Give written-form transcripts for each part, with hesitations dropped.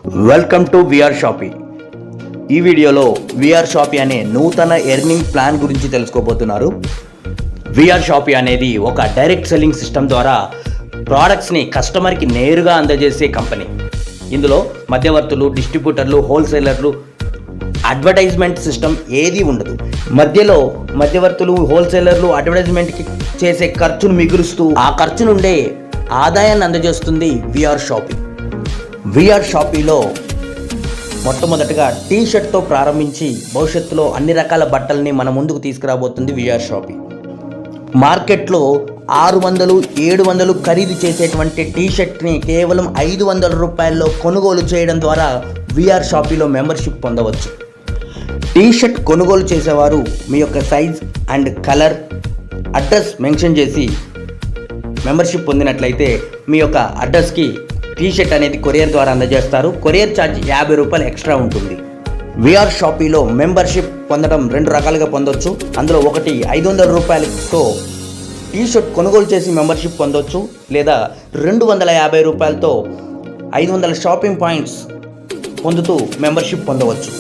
Welcome to VR షాపీ. ఈ వీడియోలో VR షాపీ అనే నూతన ఎర్నింగ్ ప్లాన్ గురించి తెలుసుకోబోతున్నారు. విఆర్ షాపీ అనేది ఒక డైరెక్ట్ సెల్లింగ్ సిస్టమ్ ద్వారా ప్రోడక్ట్స్ని కస్టమర్కి నేరుగా అందజేసే కంపెనీ. ఇందులో మధ్యవర్తులు, డిస్ట్రిబ్యూటర్లు, హోల్సేలర్లు, అడ్వర్టైజ్మెంట్ సిస్టమ్ ఏది ఉండదు. మధ్యలో మధ్యవర్తులు, హోల్సేలర్లు అడ్వర్టైజ్మెంట్కి చేసే ఖర్చును మిగులుస్తూ ఆ ఖర్చు నుండే ఆదాయాన్ని అందజేస్తుంది విఆర్ షాపీ. విఆర్ షాపీలో మొట్టమొదటగా టీ షర్ట్తో ప్రారంభించి భవిష్యత్తులో అన్ని రకాల బట్టల్ని మన ముందుకు తీసుకురాబోతుంది విఆర్ షాపీ. మార్కెట్లో 600, 700 ఖరీదు చేసేటువంటి టీ షర్ట్ని కేవలం 500 రూపాయల్లో కొనుగోలు చేయడం ద్వారా విఆర్ షాపీలో మెంబర్షిప్ పొందవచ్చు. టీ షర్ట్ కొనుగోలు చేసేవారు మీ యొక్క size and colour, address mention చేసి మెంబర్షిప్ పొందినట్లయితే మీ యొక్క అడ్రస్కి టీ షర్ట్ అనేది కొరియర్ ద్వారా అందజేస్తారు. కొరియర్ ఛార్జ్ 50 రూపాయలు ఎక్స్ట్రా ఉంటుంది. విఆర్ షాపీలో మెంబర్షిప్ పొందడం 2 రకాలుగా పొందవచ్చు. అందులో ఒకటి 500 రూపాయలతో టీ షర్ట్ కొనుగోలు చేసి మెంబర్షిప్ పొందవచ్చు, లేదా 250 రూపాయలతో 500 షాపింగ్ పాయింట్స్ పొందుతూ మెంబర్షిప్ పొందవచ్చు.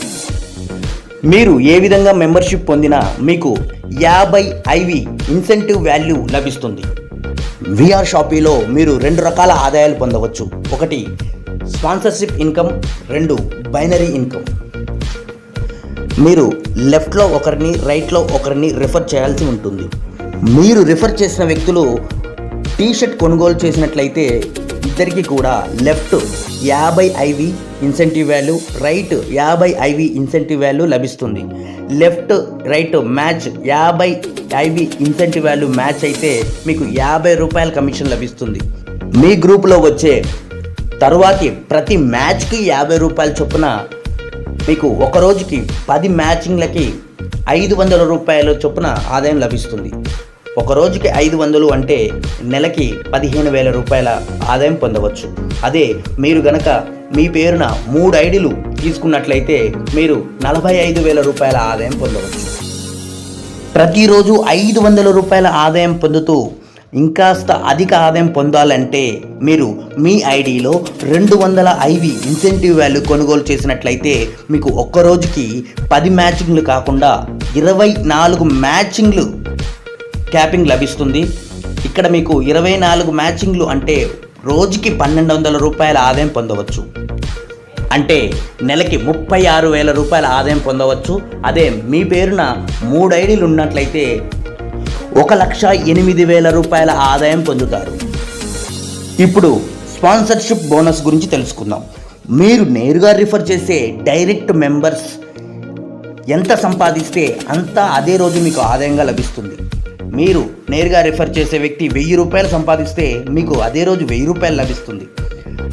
మీరు ఏ విధంగా మెంబర్షిప్ పొందినా మీకు 50 IV ఇన్సెంటివ్ వాల్యూ లభిస్తుంది. విఆర్ షాపీలో మీరు 2 రకాల ఆదాయాలు పొందవచ్చు. ఒకటి స్పాన్సర్షిప్ ఇన్కమ్, 2 బైనరీ ఇన్కమ్. మీరు లెఫ్ట్లో ఒకరిని, రైట్లో ఒకరిని రిఫర్ చేయాల్సి ఉంటుంది. మీరు రిఫర్ చేసిన వ్యక్తులు టీ షర్ట్ కొనుగోలు చేసినట్లయితే ఇద్దరికి కూడా left 50 IV incentive value, right 50 IV incentive value లభిస్తుంది. Left right match 50 IV incentive value match అయితే మీకు 50 రూపాయల కమిషన్ లభిస్తుంది. మీ గ్రూప్లో వచ్చే తరువాతి ప్రతి మ్యాచ్కి 50 రూపాయల చొప్పున మీకు ఒక రోజుకి 10 మ్యాచింగ్లకి 500 రూపాయల చొప్పున ఆదాయం లభిస్తుంది. ఒక రోజుకి 500 అంటే నెలకి 15,000 రూపాయల ఆదాయం పొందవచ్చు. అదే మీరు గనక మీ పేరున 3 ఐడీలు తీసుకున్నట్లయితే మీరు 45,000 రూపాయల ఆదాయం పొందవచ్చు. ప్రతిరోజు 500 రూపాయల ఆదాయం పొందుతూ ఇంకాస్త అధిక ఆదాయం పొందాలంటే మీరు మీ ఐడిలో 200 IV ఇన్సెంటివ్ వాల్యూ కొనుగోలు చేసినట్లయితే మీకు ఒక్క రోజుకి 10 మ్యాచింగ్లు కాకుండా 24 మ్యాచింగ్లు క్యాపింగ్ లభిస్తుంది. ఇక్కడ మీకు 24 మ్యాచింగ్లు అంటే రోజుకి 1,200 రూపాయల ఆదాయం పొందవచ్చు. అంటే నెలకి 36,000 రూపాయల ఆదాయం పొందవచ్చు. అదే మీ పేరున 3 ఐడీలు ఉన్నట్లయితే 1,08,000 రూపాయల ఆదాయం పొందుతారు. ఇప్పుడు స్పాన్సర్షిప్ బోనస్ గురించి తెలుసుకుందాం. మీరు నేరుగా రిఫర్ చేసే డైరెక్ట్ మెంబర్స్ ఎంత సంపాదిస్తే అంత అదే రోజు మీకు ఆదాయంగా లభిస్తుంది. మీరు నేరుగా రిఫర్ చేసే వ్యక్తి 1000 రూపాయలు సంపాదిస్తే మీకు అదే రోజు 1000 రూపాయలు లభిస్తుంది.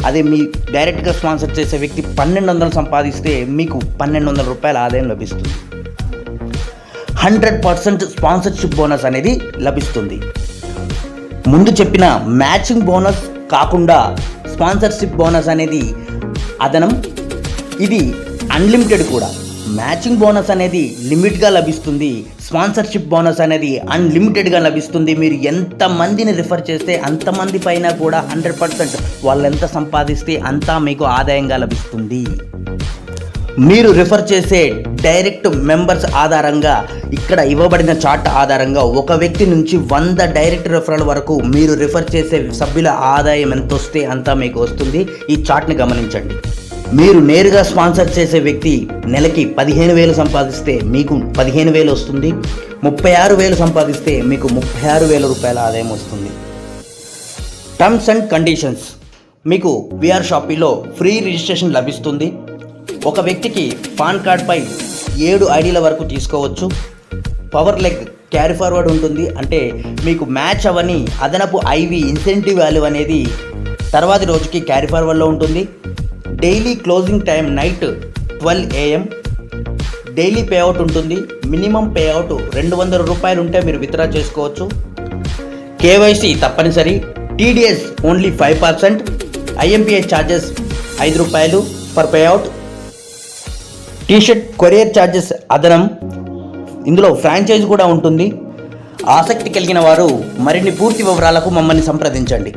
అదే మీ డైరెక్ట్గా స్పాన్సర్ చేసే వ్యక్తి 1,200 సంపాదిస్తే మీకు 1,200 రూపాయల ఆదాయం లభిస్తుంది. 100% స్పాన్సర్షిప్ బోనస్ అనేది లభిస్తుంది. ముందు చెప్పిన మ్యాచింగ్ బోనస్ కాకుండా స్పాన్సర్షిప్ బోనస్ అనేది అదనం. ఇది అన్లిమిటెడ్ కూడా. మ్యాచింగ్ బోనస్ అనేది లిమిట్గా లభిస్తుంది. స్పాన్సర్షిప్ బోనస్ అనేది అన్లిమిటెడ్గా లభిస్తుంది. మీరు ఎంతమందిని రిఫర్ చేస్తే అంతమంది పైన కూడా 100% వాళ్ళు ఎంత సంపాదిస్తే అంతా మీకు ఆదాయంగా లభిస్తుంది. మీరు రిఫర్ చేసే డైరెక్ట్ మెంబర్స్ ఆధారంగా ఇక్కడ ఇవ్వబడిన చార్ట్ ఆధారంగా ఒక వ్యక్తి నుంచి 100 డైరెక్ట్ రిఫరల్ వరకు మీరు రిఫర్ చేసే సభ్యుల ఆదాయం ఎంత వస్తే అంతా మీకు వస్తుంది. ఈ చార్ట్ని గమనించండి. మీరు నేరుగా స్పాన్సర్ చేసే వ్యక్తి నెలకి 15,000 సంపాదిస్తే మీకు 15,000 వస్తుంది. 36,000 సంపాదిస్తే మీకు 36,000 రూపాయల ఆదాయం వస్తుంది. Terms and conditions. మీకు విఆర్ షాపీలో ఫ్రీ రిజిస్ట్రేషన్ లభిస్తుంది. ఒక వ్యక్తికి పాన్ కార్డ్పై 7 ఐడీల వరకు తీసుకోవచ్చు. పవర్ లెగ్ క్యారీ ఫార్వర్డ్ ఉంటుంది. అంటే మీకు మ్యాచ్ అవని అదనపు IV ఇన్సెంటివ్ వాల్యూ అనేది తర్వాతి రోజుకి క్యారీ ఫార్వర్డ్లో ఉంటుంది. Daily closing time night 12 AM. Daily payout ఉంటుంది. మినిమం పేఅవుట్ 200 రూపాయలు ఉంటే మీరు విత్డ్రా చేసుకోవచ్చు. KYC తప్పనిసరి. TDS only 5%. IMPI ఛార్జెస్ 5 రూపాయలు for payout. T-shirt courier charges అదనం. ఇందులో ఫ్రాంచైజ్ కూడా ఉంటుంది. ఆసక్తి కలిగిన వారు మరిన్ని పూర్తి వివరాలకు మమ్మల్ని సంప్రదించండి.